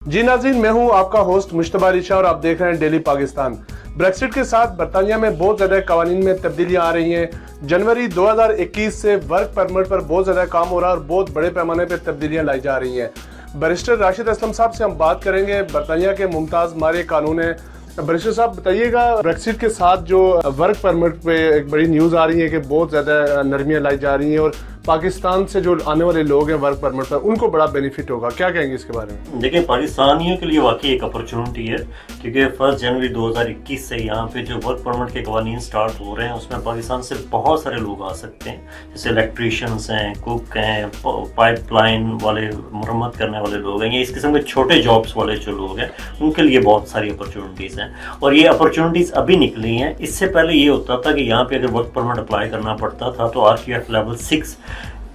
जी नाज़रीन, मैं हूं आपका होस्ट मुश्तबा अली शाह और आप देख रहे हैं डेली पाकिस्तान। ब्रेक्सिट के साथ बरतानिया में बहुत ज़्यादा कवानीन में तब्दीलियां आ रही हैं। जनवरी 2021 से वर्क परमिट पर बहुत ज़्यादा काम हो रहा है और बहुत बड़े पैमाने पर तब्दीलियां लाई जा रही हैं। बैरिस्टर राशिद असलम साहब से हम बात करेंगे। बरतानिया के मुमताज़ मारे कानून है। बैरिस्टर साहब बताइएगा, ब्रेक्सिट के साथ जो वर्क परमिट पे एक बड़ी न्यूज़ आ रही है कि बहुत ज़्यादा नरमियाँ लाई जा रही हैं और पाकिस्तान से जो आने वाले लोग हैं वर्क परमिट पर उनको बड़ा बेनिफिट होगा, क्या कहेंगे इसके बारे में? देखिए, पाकिस्तानियों के लिए वाकई एक अपॉर्चुनिटी है, क्योंकि 1 जनवरी 2021 से यहाँ पे जो वर्क परमिट के कवानीन स्टार्ट हो रहे हैं उसमें पाकिस्तान से बहुत सारे लोग आ सकते हैं। जैसे इलेक्ट्रीशियंस हैं, कुक हैं, पाइपलाइन वाले, मरम्मत करने वाले लोग हैं, ये इस किस्म के छोटे जॉब्स वाले जो लोग हैं उनके लिए बहुत सारी अपॉर्चुनिटीज़ हैं। और ये अपॉर्चुनिटीज़ अभी निकली हैं। इससे पहले ये होता था कि यहाँ पे अगर वर्क परमिट अप्लाई करना पड़ता था तो RQF लेवल 6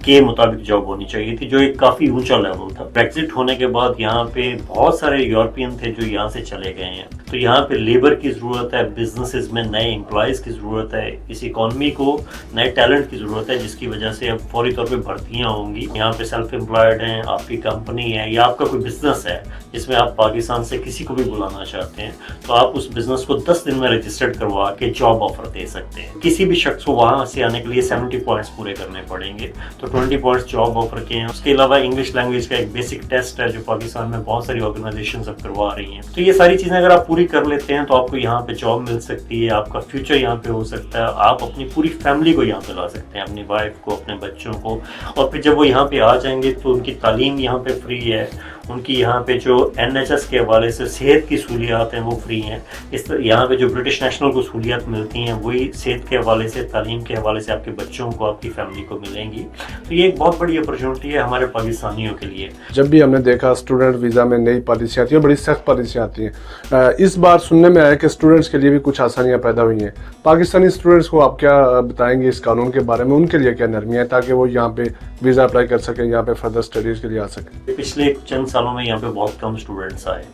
के मुताबिक जॉब होनी चाहिए थी, जो एक काफ़ी ऊंचा लेवल था। ब्रेक्सिट होने के बाद यहाँ पे बहुत सारे यूरोपियन थे जो यहाँ से चले गए हैं, तो यहाँ पे लेबर की ज़रूरत है, बिजनेसेस में नए एम्प्लॉयज़ की ज़रूरत है, इस इकॉनमी को नए टैलेंट की ज़रूरत है, जिसकी वजह से अब फौरी तौर पे भर्तियाँ होंगी। यहाँ पे सेल्फ एम्प्लॉयड हैं, आपकी कंपनी है या आपका कोई बिजनेस है जिसमें आप पाकिस्तान से किसी को भी बुलाना चाहते हैं, तो आप उस बिजनेस को 10 दिन में रजिस्टर्ड करवा के जॉब ऑफर दे सकते हैं। किसी भी शख्स को वहाँ से आने के लिए 70 पॉइंट्स पूरे करने पड़ेंगे, तो 20 पॉइंट्स जॉब ऑफर के हैं। उसके अलावा इंग्लिश लैंग्वेज का एक बेसिक टेस्ट है जो पाकिस्तान में बहुत सारी ऑर्गेनाइजेशंस अब करवा रही हैं। तो ये सारी चीज़ें अगर आप पूरी कर लेते हैं तो आपको यहाँ पे जॉब मिल सकती है, आपका फ्यूचर यहाँ पे हो सकता है, आप अपनी पूरी फैमिली को यहाँ पे ला सकते हैं, अपनी वाइफ को, अपने बच्चों को। और फिर जब वो यहाँ पे आ जाएंगे तो उनकी तालीम यहाँ पे फ्री है, उनकी यहाँ पे जो NHS के हवाले से सेहत की सहूलियात हैं वो फ्री हैं। इस तरह यहाँ पे जो ब्रिटिश नेशनल को सहूलियात मिलती हैं वही सेहत के हवाले से, तालीम के हवाले से आपके बच्चों को, आपकी फैमिली को मिलेंगी। तो ये एक बहुत बड़ी अपॉर्चुनिटी है हमारे पाकिस्तानियों के लिए। जब भी हमने देखा स्टूडेंट वीज़ा में नई पॉलिसी आती है, बड़ी सख्त पॉलिसी आती है। इस बार सुनने में आया कि स्टूडेंट्स के लिए भी कुछ आसानियाँ पैदा हुई हैं। पाकिस्तानी स्टूडेंट्स को आप क्या बताएंगे इस कानून के बारे में, उनके लिए क्या नरमियाँ हैं ताकि वो यहाँ पे वीज़ा अप्लाई कर सकें, यहाँ पे फर्दर स्टडीज़ के लिए आ सकें? पिछले चंद सालों में यहाँ पे बहुत कम स्टूडेंट्स आए,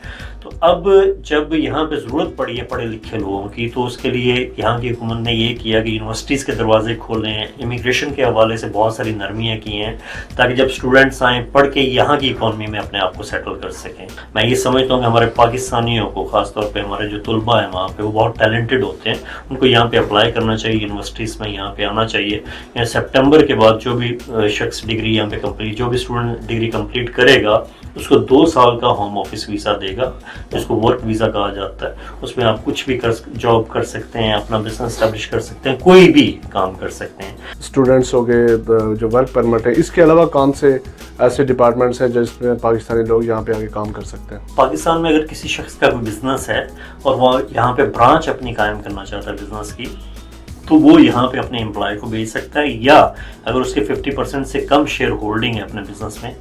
तो अब जब यहाँ पे ज़रूरत पड़ी है पढ़े लिखे लोगों की, तो उसके लिए यहाँ की हुकूमत ने ये किया कि यूनिवर्सिटीज़ के दरवाजे खोले हैं, इमिग्रेशन के हवाले से बहुत सारी नरमियाँ की हैं ताकि जब स्टूडेंट्स आएँ पढ़ के यहाँ की इकॉनमी में अपने आप को सेटल कर सकें। मैं ये समझता हूँ कि हमारे पाकिस्तानियों को, ख़ासतौर पर हमारे जो तलबा हैं वहाँ पर, वो बहुत टैलेंटेड होते हैं, उनको यहाँ पर अप्लाई करना चाहिए, यूनिवर्सिटीज़ में यहाँ पर आना चाहिए। या सितंबर के बाद जो भी शख्स डिग्री यहाँ पे कंप्लीट, जो भी स्टूडेंट डिग्री कंप्लीट करेगा उसको 2 साल का होम ऑफिस वीज़ा देगा, जिसको वर्क वीज़ा कहा जाता है। उसमें आप कुछ भी जॉब कर सकते हैं, अपना बिजनेस स्टैब्लिश कर सकते हैं, कोई भी काम कर सकते हैं। स्टूडेंट्स हो गए, जो वर्क परमिट है, इसके अलावा कौन से ऐसे डिपार्टमेंट्स हैं जिसमें पाकिस्तानी लोग यहाँ पे आके काम कर सकते हैं? पाकिस्तान में अगर किसी शख्स का कोई बिजनेस है और वो यहाँ पे ब्रांच अपनी कायम करना चाहता है बिजनेस की, तो वो यहाँ पे अपने एम्प्लॉय को भेज सकता है, या अगर उसके 50% से कम शेयर होल्डिंग है अपने बिजनेस में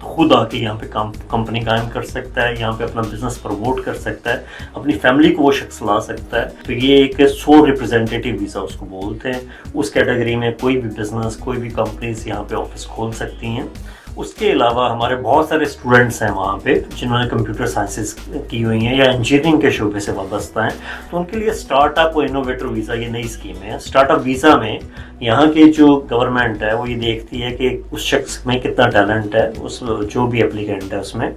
तो खुद आके यहाँ पे कंपनी कायम कर सकता है, यहाँ पे अपना बिजनेस प्रमोट कर सकता है, अपनी फैमिली को वो शख्स ला सकता है। तो ये एक सोल रिप्रेजेंटेटिव वीज़ा उसको बोलते हैं। उस कैटेगरी में कोई भी बिजनेस, कोई भी कंपनीज यहाँ पे ऑफिस खोल सकती हैं। उसके अलावा हमारे बहुत सारे स्टूडेंट्स हैं वहाँ पे जिन्होंने कंप्यूटर साइंसेस की हुई हैं या इंजीनियरिंग के शोबे से वाबस्ता हैं, तो उनके लिए स्टार्टअप और इनोवेटर वीज़ा ये नई स्कीम है। स्टार्टअप वीज़ा में यहाँ के जो गवर्नमेंट है वो ये देखती है कि उस शख्स में कितना टैलेंट है, उस जो भी एप्लीकेंट है उसमें।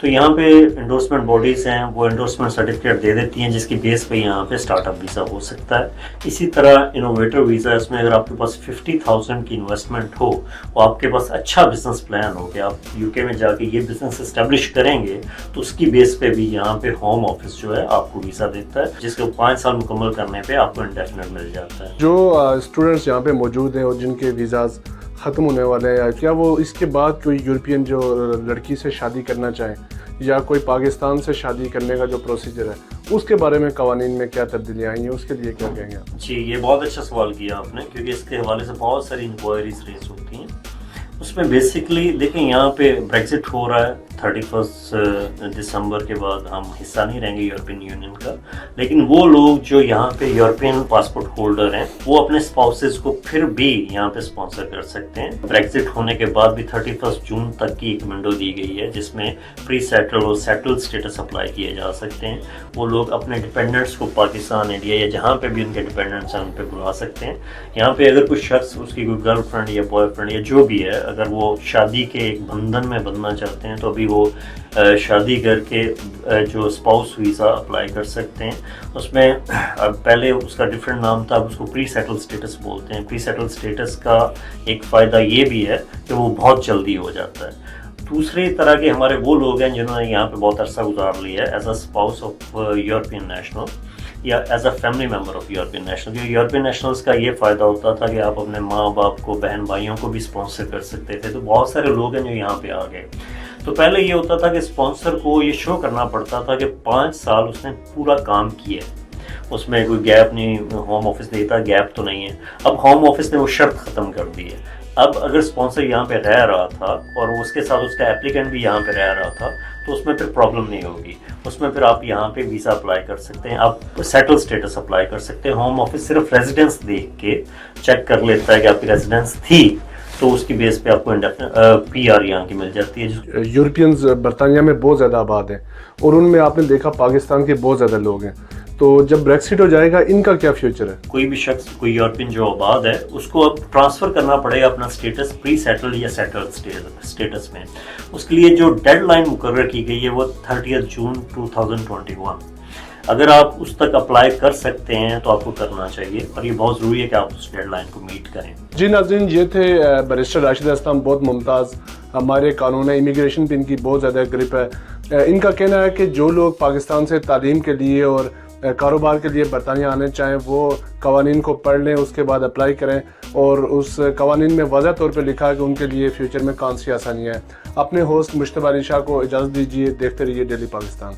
तो यहाँ पे इंडोर्समेंट बॉडीज़ हैं, वो इंडोर्समेंट सर्टिफिकेट दे देती हैं जिसकी बेस पे यहाँ पे स्टार्टअप वीज़ा हो सकता है। इसी तरह इनोवेटर वीज़ा, इसमें अगर आपके पास 50,000 की इन्वेस्टमेंट हो, वो आपके पास अच्छा बिजनेस प्लान हो कि आप UK में जाके ये बिजनेस इस्टेब्लिश करेंगे, तो उसकी बेस पे भी यहाँ पे होम ऑफिस जो है आपको वीज़ा देता है, जिसको 5 साल मुकम्मल करने पे आपको इंडेफिनिट मिल जाता है। जो स्टूडेंट्स यहाँ पे मौजूद हैं और जिनके वीज़ाज ख़त्म होने वाले हैं, क्या वो इसके बाद कोई यूरोपियन जो लड़की से शादी करना चाहें या कोई पाकिस्तान से शादी करने का जो प्रोसीजर है उसके बारे में कवानीन में क्या तब्दीलियाँ आई हैं, उसके लिए क्या कहेंगे आप? जी, ये बहुत अच्छा सवाल किया आपने, क्योंकि इसके हवाले से बहुत सारी इंक्वायरीज रेज होती हैं। उसमें बेसिकली देखें, यहाँ पे ब्रेक्सिट हो रहा है 31 दिसंबर के बाद, हम हिस्सा नहीं रहेंगे यूरोपियन यूनियन का, लेकिन वो लोग जो यहाँ पे यूरोपियन पासपोर्ट होल्डर हैं वो अपने स्पाउसेस को फिर भी यहाँ पे स्पॉन्सर कर सकते हैं। ब्रेक्सिट होने के बाद भी 31 जून तक की एक विंडो दी गई है जिसमें प्री सेटल और सेटल स्टेटस अप्लाई किए जा सकते हैं। वो लोग अपने डिपेंडेंट्स को पाकिस्तान, इंडिया या जहाँ पे भी उनके डिपेंडेंट्स हैं उन पर बुला सकते हैं। यहाँ पे अगर कुछ शख्स, उसकी कोई गर्लफ्रेंड या बॉयफ्रेंड या जो भी है, اگر وہ شادی کے ایک بندھن میں بندنا چاہتے ہیں تو ابھی وہ شادی کر کے جو اسپاؤس ویزا اپلائی کر سکتے ہیں. اس میں پہلے اس کا ڈفرینٹ نام تھا, اب اس کو پری سیٹل اسٹیٹس بولتے ہیں. پری سیٹل اسٹیٹس کا ایک فائدہ یہ بھی ہے کہ وہ بہت جلدی ہو جاتا ہے. دوسری طرح کے ہمارے وہ لوگ ہیں جنہوں نے یہاں پہ بہت عرصہ گزار لیا ہے as a spouse of European national یا as a family member of European national. کیونکہ یورپین نیشنلز کا یہ فائدہ ہوتا تھا کہ آپ اپنے ماں باپ کو, بہن بھائیوں کو بھی اسپانسر کر سکتے تھے. تو بہت سارے لوگ ہیں جو یہاں پہ آ گئے. تو پہلے یہ ہوتا تھا کہ اسپانسر کو یہ شو کرنا پڑتا تھا کہ 5 سال اس نے پورا کام کیا ہے, اس میں کوئی گیپ نہیں, ہوم آفس دیتا گیپ تو نہیں ہے. اب ہوم آفس نے وہ شرط ختم کر دی ہے. اب اگر اسپانسر یہاں پہ رہ رہا تھا اور اس کے ساتھ اس کا اپلیکینٹ بھی یہاں پہ رہ رہا تھا تو اس میں پھر پرابلم نہیں ہوگی. اس میں پھر آپ یہاں پہ ویزا اپلائی کر سکتے ہیں, آپ سیٹل اسٹیٹس اپلائی کر سکتے ہیں. ہوم آفس صرف ریزیڈنس دیکھ کے چیک کر لیتا ہے کہ آپ کی ریزیڈنس تھی تو اس کی بیس پہ آپ کو پی آر یہاں کی مل جاتی ہے. یورپینز برطانیہ میں بہت زیادہ آباد ہیں اور ان میں آپ نے دیکھا پاکستان کے بہت زیادہ لوگ ہیں. تو جب بریکسٹ ہو جائے گا ان کا کیا فیوچر ہے؟ کوئی بھی شخص, کوئی یورپین جو آباد ہے, اس کو اب ٹرانسفر کرنا پڑے گا اپنا اسٹیٹس پری سیٹل یا سیٹل اسٹیٹس میں. اس کے لیے جو ڈیڈ لائن مقرر کی گئی ہے وہ 30 جون 2021. اگر آپ اس تک اپلائی کر سکتے ہیں تو آپ کو کرنا چاہیے, اور یہ بہت ضروری ہے کہ آپ اس ڈیڈ لائن کو میٹ کریں. جی ناظرین, یہ تھے بیرسٹر راشد اسلم, بہت ممتاز ہمارے قانون ہے, امیگریشن پہ ان کی بہت زیادہ گرپ ہے. ان کا کہنا ہے کہ جو لوگ پاکستان سے تعلیم کے لیے اور کاروبار کے لیے برطانیہ آنے چاہیں وہ قوانین کو پڑھ لیں, اس کے بعد اپلائی کریں, اور اس قوانین میں واضح طور پہ لکھا ہے کہ ان کے لیے فیوچر میں کون سی آسانیاں ہیں. اپنے ہوسٹ مشتبہ علی شاہ کو اجازت دیجیے. دیکھتے رہیے ڈیلی پاکستان.